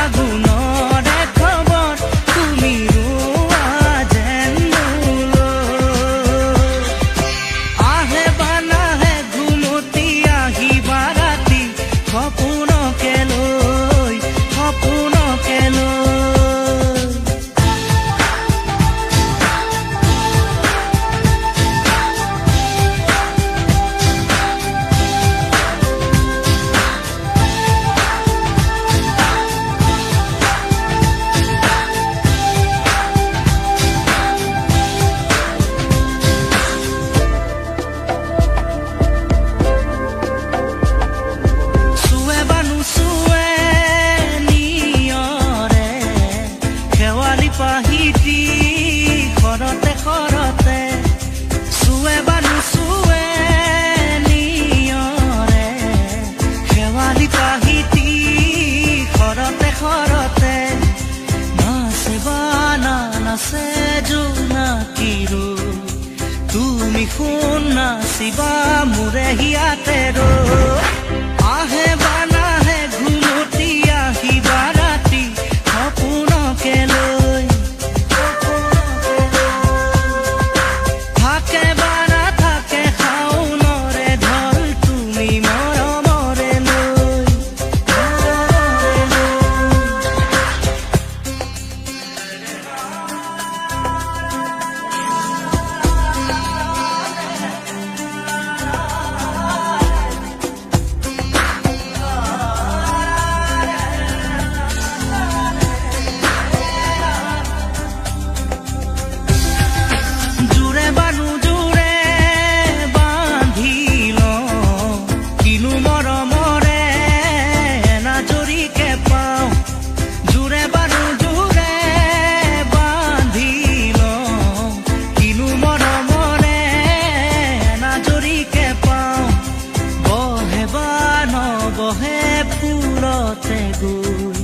ফাগুনৰে খবৰ তুমি ৰোৱা যেন মোলৈ। আহে বা নাহে ঘুমতি আহিবা ৰাতি সপোনকে লৈ, সপোনকে লৈ। পাহিটি ঘৰতে ঘৰতে চুৱে বা নুচুৱে নিয়ৰে, শেৱালি পাহিটি ঘৰতে ঘৰতে নাচে বা নাচে জোনাকীৰো, তুমি শুন নাচিবা মোৰে হিয়াতে ৰ। আহে বা নাহে ঘুমতি আহিবা ৰাতি সপোনকে লৈ। বহে ফুলতে গৈ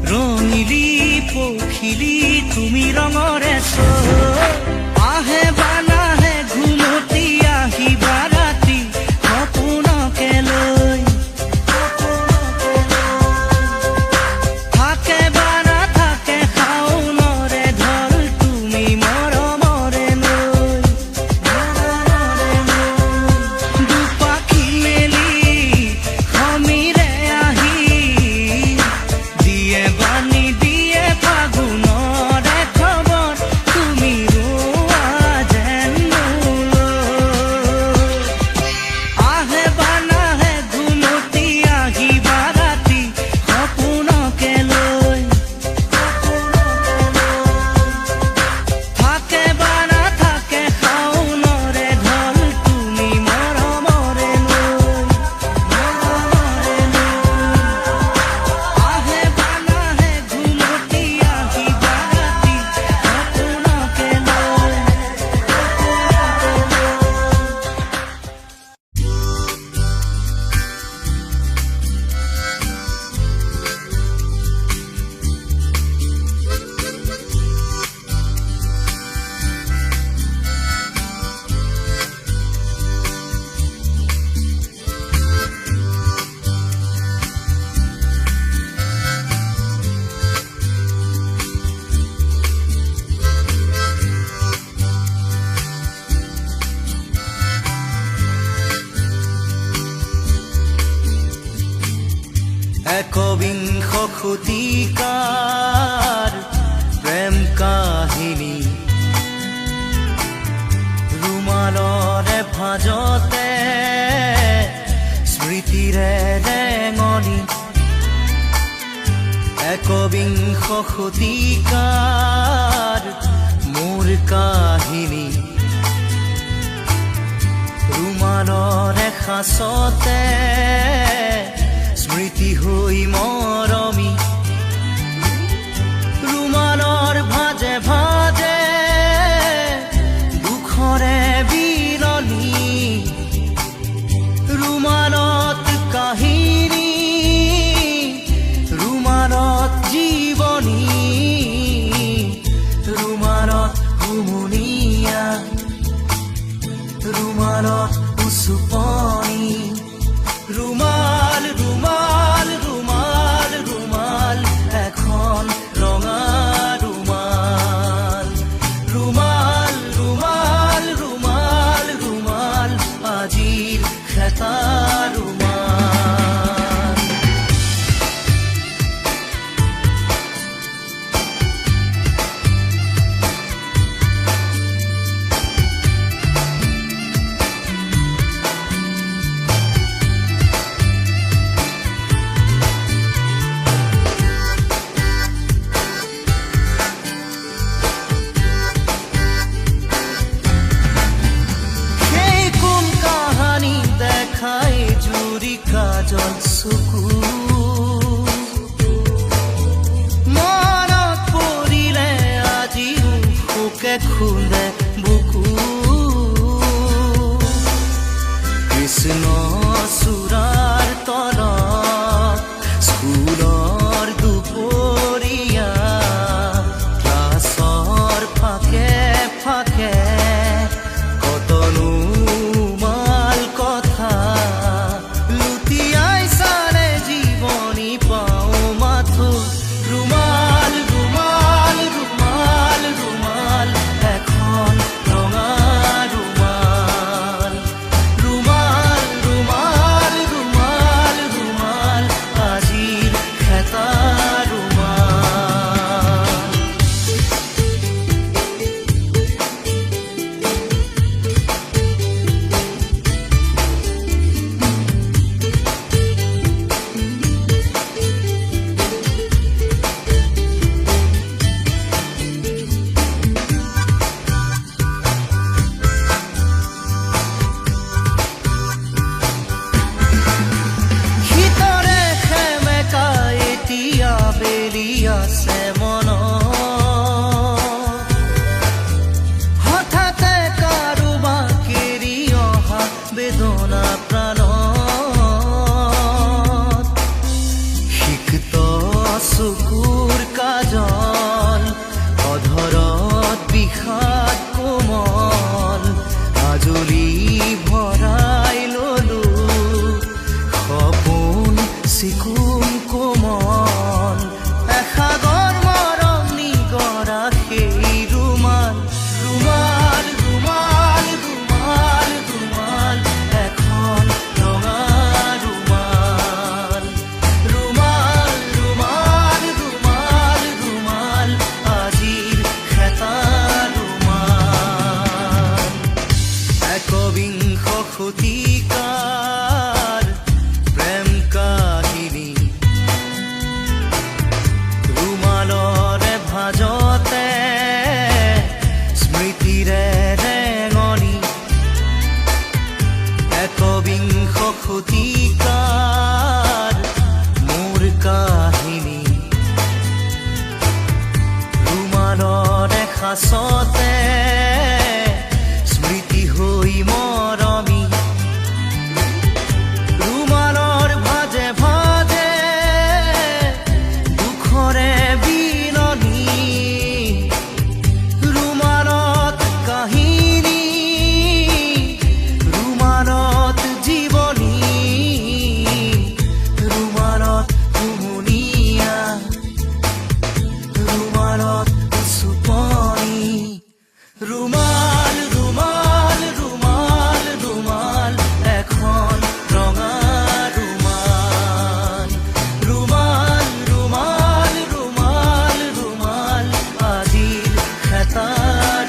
ৰঙিলি পখিলি তুমি ৰঙৰে চৈ। আহে বা নাহে ঘুমতি আহিবা ৰাতি সপোনকে লৈ। থাকে বা নাথাকে শাওনৰে ঢল তুমি মৰমৰে লৈ। দুপাখি মেলি সমীৰে আহি দিয়ে বানি দিয়ে ফাগুনৰে খবৰ তুমি ৰোৱা যেন মোলৈ। আহে বা নাহে ঘুমতি আহিবা ৰাতি সপোনকে লৈ। থাকে বা নাথাকে শাওনৰে ঢল তুমি মৰমৰে লৈ। আহে বা নাহে ঘুমতি আহিবা ৰাতি সপোনকে লৈ। একবিংশ শতিকাৰ প্ৰেম কাহিনী ৰুমালৰে ভাজতে স্মৃতিৰে ৰেঙনি। একবিংশ শতিকাৰ মোৰ কাহিনী ৰুমালৰে সাঁচতে স্মৃতি হৈ মৰমি। ৰুমালৰ ভাজে ভাজে দুখৰে বিৰণি। ৰুমালত কাহিনী ৰুমালত জীৱনী। ৰুমালত হুমুনিয়া ৰুমালত উচুপনি। ৰুমাল ৰুমাল ৰুমাল আছে মনত হঠাতে কাৰোবাক এৰি অহা বেদনা প্ৰাণত সিক্ত চকুৰ কাজল অধৰত বিষাদ কোমল আজলি ভৰাই ললো সপোন চিকুণ কোমল এসাগৰ মৰম নিগৰা সেই ৰুমাল ৰুমাল ৰুমাল ৰুমাল ৰুমাল এখন ৰঙা ৰুমাল ৰুমাল ৰুমাল ৰুমাল ৰুমাল আজিৰ খেতা ৰুমাল একবিংশ শতিকাৰ প্ৰেম কাহিনী ৰুমালৰে ভাজতে স্মৃতিৰে ৰেঙনি একবিংশ শতিকাৰ মোৰ কাহিনী ৰুমালৰে সাঁচতে স্মৃতি হৈ মৰমি ৰুমালৰ ভাজে ভাজে দুখৰে বিননি ৰুমালত কাহিনী ৰুমালত জীৱনী ৰুমালত হুমুনিয়া ৰুমালত চুপনি ৰুমাল ৰুমাল ৰুমাল ৰুমাল এখন ৰঙা ৰুমাল ৰুমাল ৰুমাল ৰুমাল ৰুমাল আজিৰ খেতা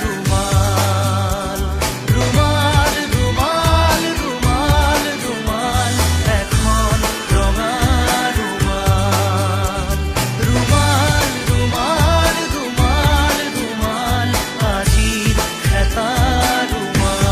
ৰুমাল ৰুমাল ৰুমাল ৰুমাল ৰুমাল এখন ৰঙা ৰুমাল ৰুমাল ৰুমাল ৰুমাল ৰুমাল আজিৰ খেতা ৰুমাল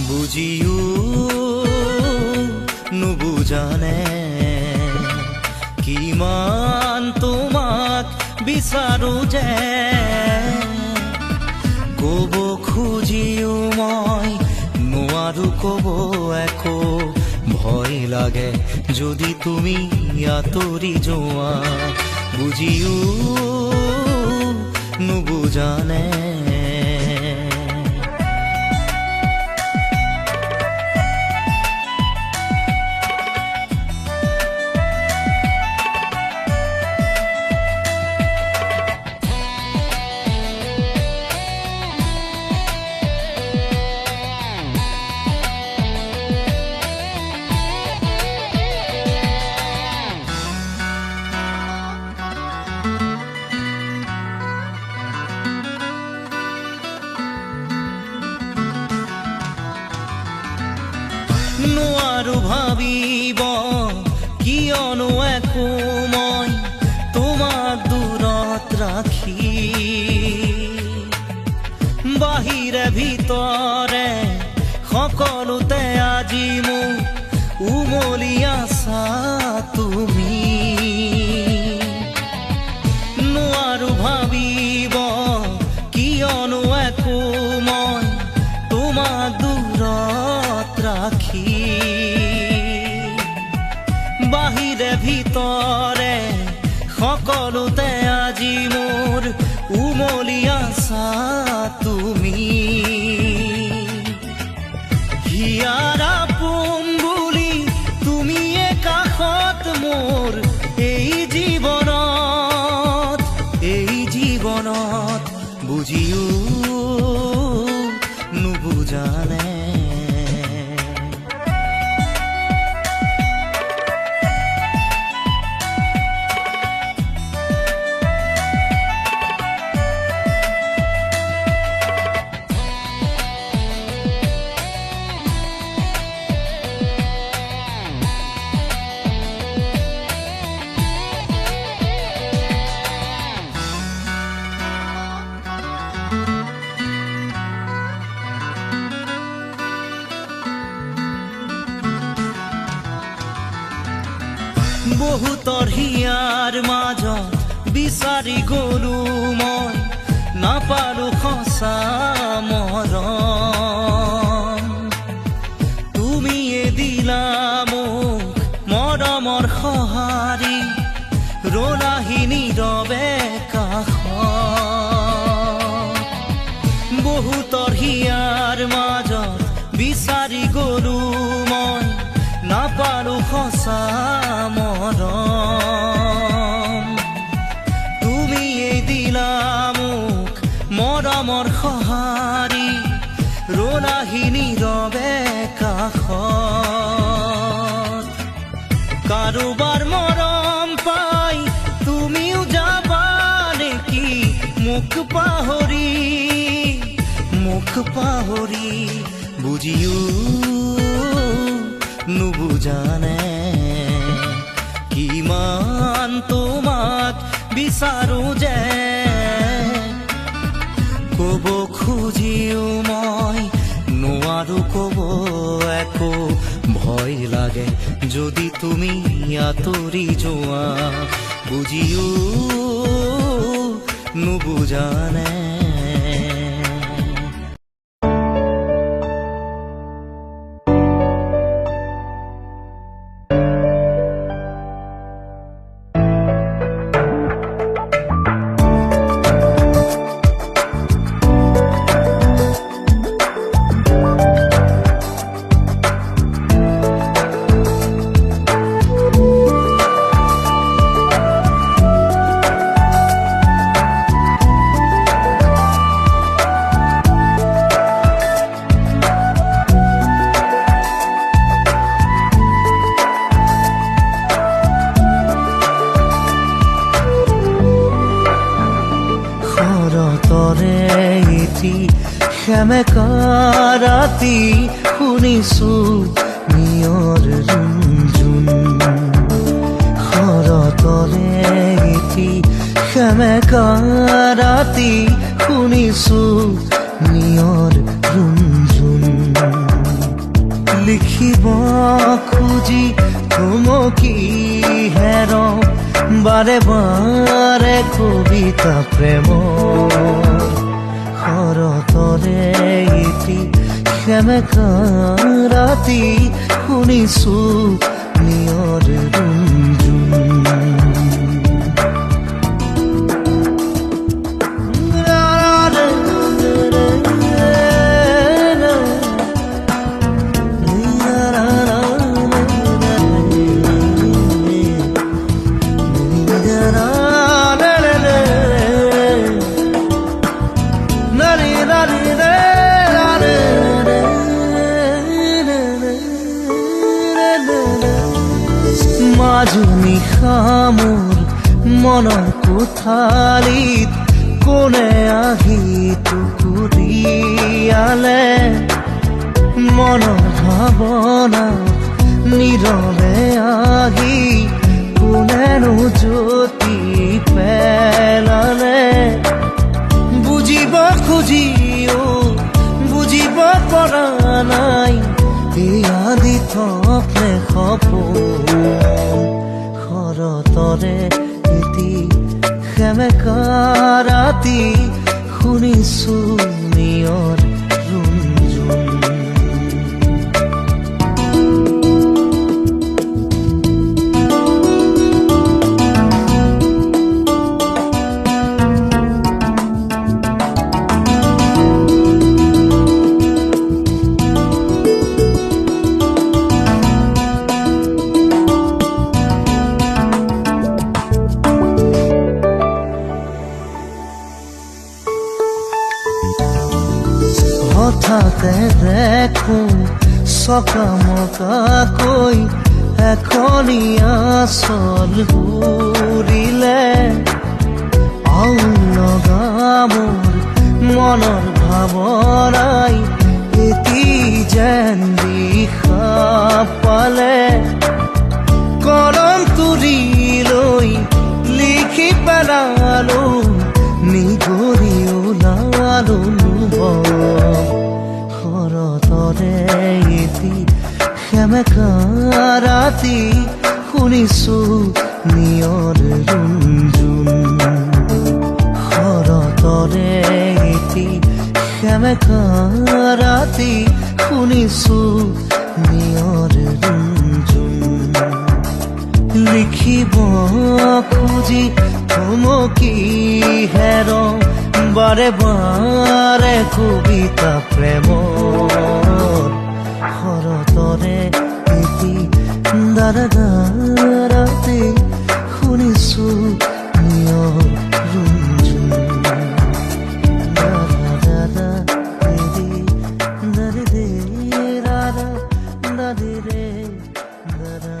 বুজিও নুবুজানে কিমান তোমাক বিচাৰো যে ক'ব খুজিও মই নোৱাৰো ক'ব একো ভয় লাগে যদি তুমি আঁতৰি যোৱা বুজিও নুবুজানে নোৱাৰো ভাবিব কিয়নো একো মই তোমাক দূৰত ৰাখি বাহিৰে ভিতৰে সকলোতে আজি মোক উমলি আছা তুমি নোৱাৰো ভাবিব কিয়নো একো মই তোমাক দূৰত ৰাখি বাহিৰে ভিতৰে সকলোতে আজি মোৰ উমলি আছা তুমি হিয়াৰা পোন বুলি তুমিয়ে কাষত মোৰ এই জীৱনত বুজিও নুবুজানে বহুতৰ হিয়াৰ মাজত বিচাৰি গলো মই নাপালো সঁচা মৰম তুমিয়ে দিলা মোক মৰমৰ সঁহাৰি ৰলাহি নীৰৱে কাষত বহুতৰ হিয়াৰ মাজত বিচাৰি গলো মই নাপালো সঁচা মৰম তুমিয়ে দিলা মোক মৰমৰ সঁহাৰি ৰলাহি নীৰৱে কাষত কাৰোবাৰ মৰম পাই তুমিও যাবা নেকি মুখ পাহৰি বুজিও নুবুজানে কিমান তোমাক বিচাৰো যে কব খুজিও মই নোৱাৰো কব একো ভয় লাগে যদি তুমি আঁতৰি যোৱা বুজিও নুবুজানে সেমেকা ৰাতি শুনিছো নিয়ৰ ৰুণজুণ শৰতৰে এটি সেমেকা ৰাতি শুনিছো নিয়ৰ ৰুণজুণ লিখিব খুজি থমকি হেৰ বাৰে বাৰে কবিতা প্ৰেমৰ শৰতৰে এটি সেমেকা ৰাতি শুনিছো নিয়ৰ ৰুণজুণ নিশা মোৰ মনৰ কোঠালিত কোনে আহি টুকুৰিয়ালে মনৰ ভাৱনা নীৰৱে আহি কোনেনো জ্যোতি পেলালে বুজিব খুজিও বুজিব পৰা নাই আদি থপনে সপোন শৰতৰে এটি সেমেকা ৰাতি শুনিছো নিয়ৰ ৰুণজুণ হঠাতে দেখো চকামকাকৈ এখনি আচল ঘূৰিলে আউল লগা মোৰ মনৰ ভাৱনাই এটি যেন দিশা পালে কলম তুলি লৈ লিখি পেলালো নিগৰি ওলালো শৰতৰে এটি সেমেকা ৰাতি শুনিছো নিয়ৰ ৰুণজুণ শৰতৰে এটি সেমেকা ৰাতি শুনিছো নিয়ৰ ৰুণজুণ লিখিব খুজি থমকি হেৰওঁ বাৰে বাৰে কবিতা প্ৰেমৰ শৰতৰে এটি দাদা ৰাতি শুনিছো নিয়ৰ ৰুণজুণ দাদা দাদা দেদি দাদি দে দাদা দাদি ৰে দাদা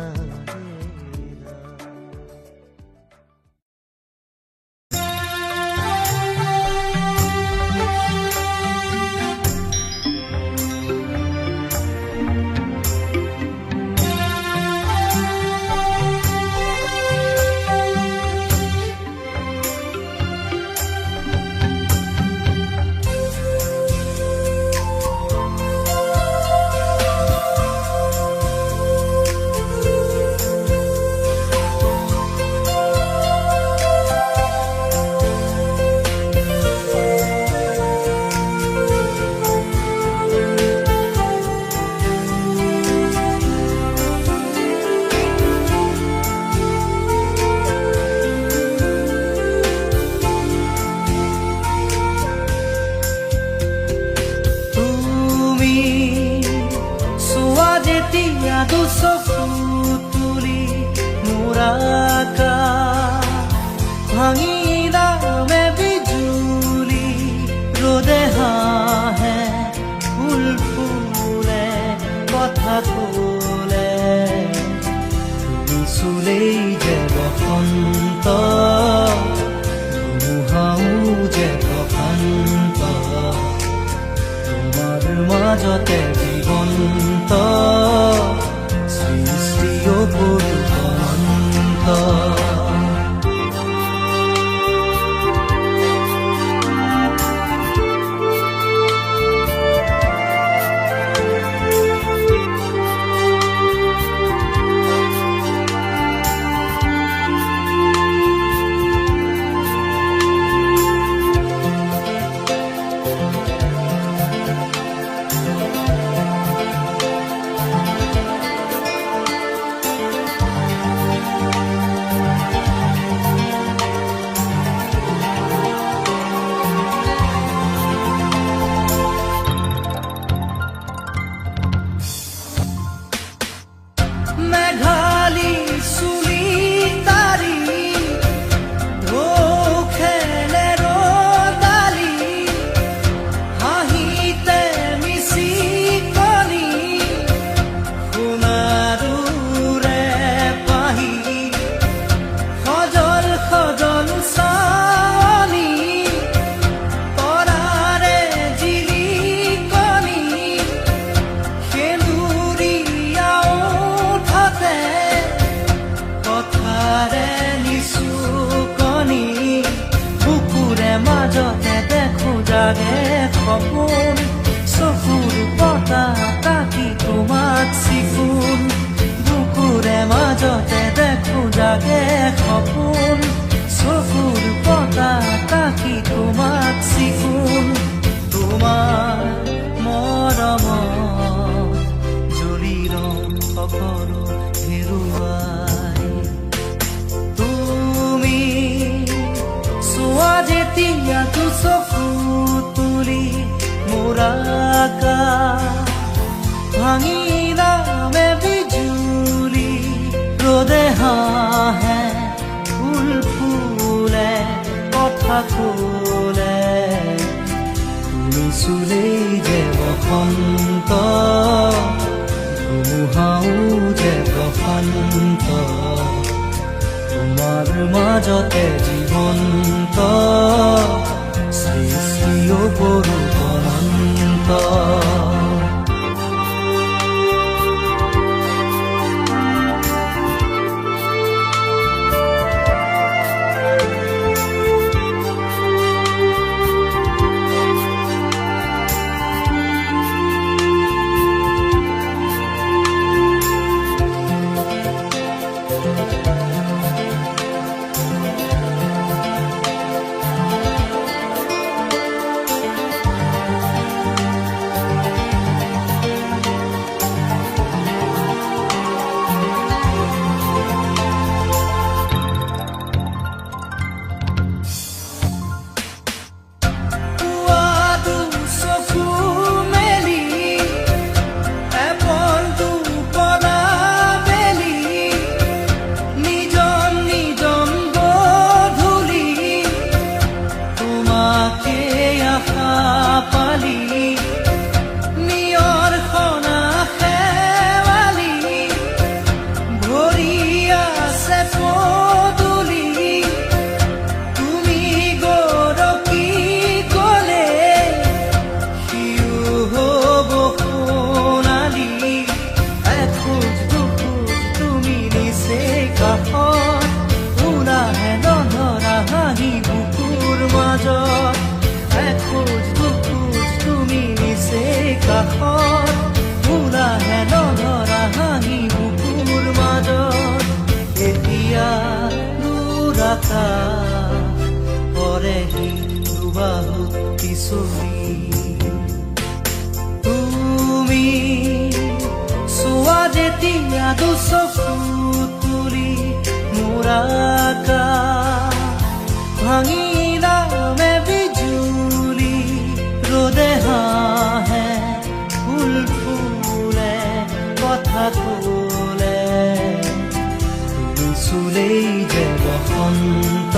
মাজতে জীৱন্ত সৃষ্টি অপূৰ্ব সপোন চকুৰ পতা তাকি তোমাক চিকুণ বুকুৰে মাজতে দেখো জাগে সপোন চকুৰ পতা তাকি তোমাক চিকুণ তোমাৰ মৰমত জৰি ৰং সকলো হেৰুৱাই তুমি চোৱা যেতিয়া চকু মুরাকা ভাঙি নামে বিজুলি রোদে হাহে ফুল ফুলে কথা কোলে শুনিছোলেই যে বসন্ত ধুমুহাও যে বসন্ত তোমাৰ মাজতে জীৱন্ত সৃষ্টি অপূৰ্ব অনন্ত দুখোজ তুমি নিচে কাষত ভুলাহে নধৰা হাঁহি বুকুৰ মাজত এতিয়া দূৰ আকাশ পৰেহি দুবাহুত পিছলি তুমি চোৱা যেতিয়া দুচকু তুলি মোৰ আকাশ ভাঙি নামে বিজুলি ৰ'দে হাঁহে ফুল ফুলে কথা ক'লে তুমি চুলেই যে বসন্ত